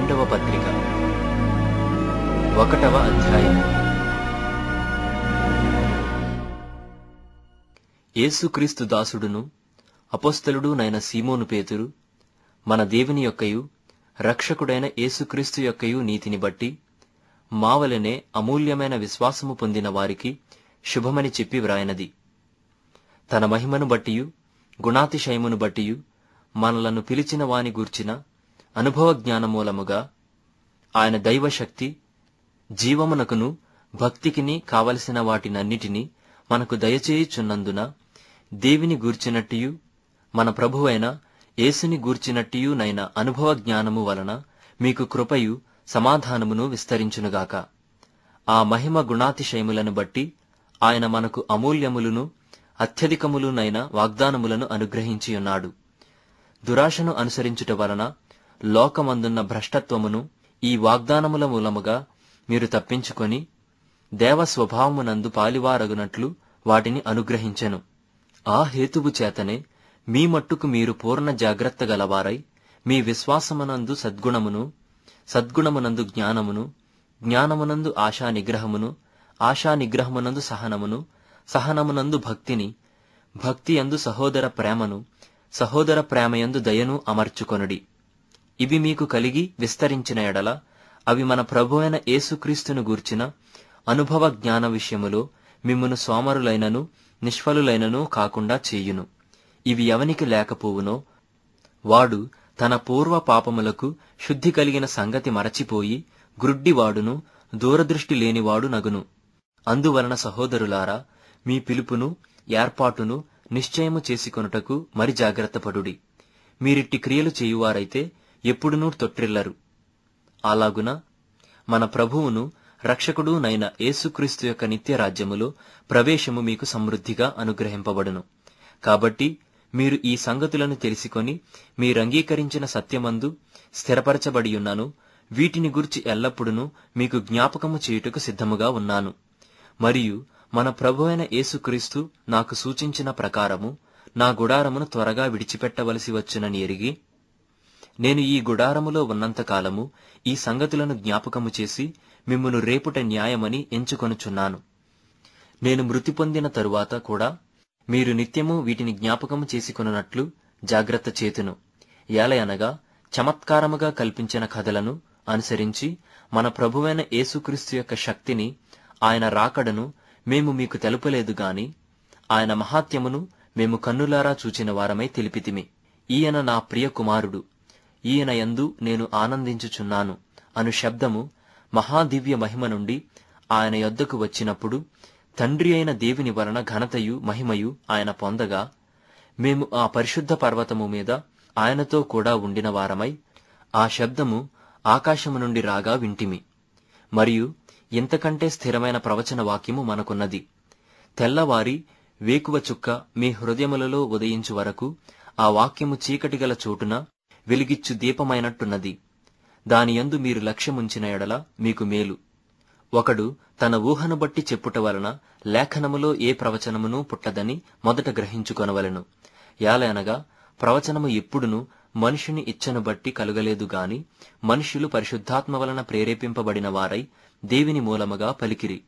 రెండవ పత్రిక 1వ అధ్యాయం. యేసుక్రీస్తు దాసుడును అపోస్తలుడు నైన సీమోను పేతురు, మన దేవుని యొక్కయు రక్షకుడైన యేసుక్రీస్తు యొక్కయు నీతిని బట్టి మావలనే అమూల్యమైన విశ్వాసము పొందిన వారికి శుభమని చెప్పి వ్రాయనది. తన మహిమను బట్టియు గుణాతిశయమును బట్టియు మనలను పిలిచిన వాని గూర్చిన అనుభవ జ్ఞానమూలముగా ఆయన దైవశక్తి జీవమునకును భక్తికిని కావలసిన వాటినన్నిటినీ మనకు దయచేయుచున్నందున దేవిని గూర్చినట్టియు మన ప్రభువైన యేసుని గూర్చినట్టియు నైన అనుభవ జ్ఞానము వలన మీకు కృపయు సమాధానమును విస్తరించునుగాక. ఆ మహిమ గుణాతిశయములను బట్టి ఆయన మనకు అమూల్యములను అత్యధికములునైన వాగ్దానములను అనుగ్రహించియున్నాడు. దురాశను అనుసరించుట వలన లోకమందున్న భ్రష్టత్వమును ఈ వాగ్దానముల మూలముగా మీరు తప్పించుకొని దేవస్వభావమునందు పాలివారగునట్లు వాటిని అనుగ్రహించెను. ఆ హేతువు చేతనే మీ మట్టుకు మీరు పూర్ణ జాగ్రత్త గలవారై మీ విశ్వాసమునందు సద్గుణమును, సద్గుణమునందు జ్ఞానమును, జ్ఞానమునందు ఆశా నిగ్రహమును, ఆశా నిగ్రహమునందు సహనమును, సహనమునందు భక్తిని, భక్తియందు సహోదర ప్రేమను, సహోదర ప్రేమయందు దయను అమర్చుకొనుడి. ఇవి మీకు కలిగి విస్తరించిన ఎడల అవి మన ప్రభువైన యేసుక్రీస్తును గూర్చిన అనుభవ జ్ఞాన విషయములో మిమ్మును సోమరులైనను నిష్ఫలులైనను కాకుండా చేయును. ఇవి ఎవనికి లేకపోవునో వాడు తన పూర్వ పాపములకు శుద్ధి కలిగిన సంగతి మరచిపోయి గ్రుడ్డివాడును దూరదృష్టి లేనివాడు నగును. అందువలన సహోదరులారా, మీ పిలుపును ఏర్పాటును నిశ్చయము చేసుకొనుటకు మరి జాగ్రత్తపడుడి. మీరిట్టి క్రియలు చేయువారైతే ఎప్పుడునూ తొట్టిల్లరు. అలాగున మన ప్రభువును రక్షకుడు నైన యేసుక్రీస్తు యొక్క నిత్యరాజ్యములో ప్రవేశము మీకు సమృద్ధిగా అనుగ్రహింపబడును. కాబట్టి మీరు ఈ సంగతులను తెలిసికొని మీరంగీకరించిన సత్యమందు స్థిరపరచబడియున్నాను. వీటిని గురించి ఎల్లప్పుడూ మీకు జ్ఞాపకము చేయుటకు సిద్ధముగా ఉన్నాను. మరియు మన ప్రభువైన యేసుక్రీస్తు నాకు సూచించిన ప్రకారము నా గుడారమును త్వరగా విడిచిపెట్టవలసి వచ్చునని ఎరిగి నేను ఈ గుడారములో ఉన్నంతకాలము ఈ సంగతులను జ్ఞాపకము చేసి మిమ్మును రేపుట న్యాయమని ఎంచుకొనుచున్నాను. నేను మృతి పొందిన తరువాత కూడా మీరు నిత్యము వీటిని జ్ఞాపకము చేసుకొనున్నట్లు జాగ్రత్త చేతును. ఏలయనగా చమత్కారముగా కల్పించిన కథలను అనుసరించి మన ప్రభువైన యేసుక్రీస్తు యొక్క శక్తిని, ఆయన రాకడను మేము మీకు తెలుపలేదు గాని ఆయన మహాత్యమును మేము కన్నులారా చూచిన వారమై తెలిపితిమి. ఈయన నా ప్రియ కుమారుడు, ఈయన యందు నేను ఆనందించుచున్నాను అను శబ్దము మహాదివ్య మహిమ నుండి ఆయన యొద్దకు వచ్చినప్పుడు తండ్రి అయిన దేవుని వలన ఘనతయు మహిమయు ఆయన పొందగా మేము ఆ పరిశుద్ధ పర్వతము మీద ఆయనతో కూడా ఉండిన వారమై ఆ శబ్దము ఆకాశము నుండి రాగా వింటిమి. మరియు ఇంతకంటే స్థిరమైన ప్రవచన వాక్యము మనకున్నది. తెల్లవారి వేకువ చుక్క మీ హృదయములలో ఉదయించు వరకు ఆ వాక్యము చీకటి గల చోటున వెలిగిచ్చు దీపమైనట్టున్నది. దానియందు మీరు లక్ష్యముంచిన ఎడల మీకు మేలు. ఒకడు తన ఊహను బట్టి చెప్పుట వలన లేఖనములో ఏ ప్రవచనమునూ పుట్టదని మొదట గ్రహించుకొనవలెను. యాలనగా ప్రవచనము ఎప్పుడునూ మనుషుని ఇచ్చను బట్టి కలుగలేదు గాని మనుష్యులు పరిశుద్ధాత్మ వలన ప్రేరేపింపబడిన వారై దేవుని మూలముగా పలికిరి.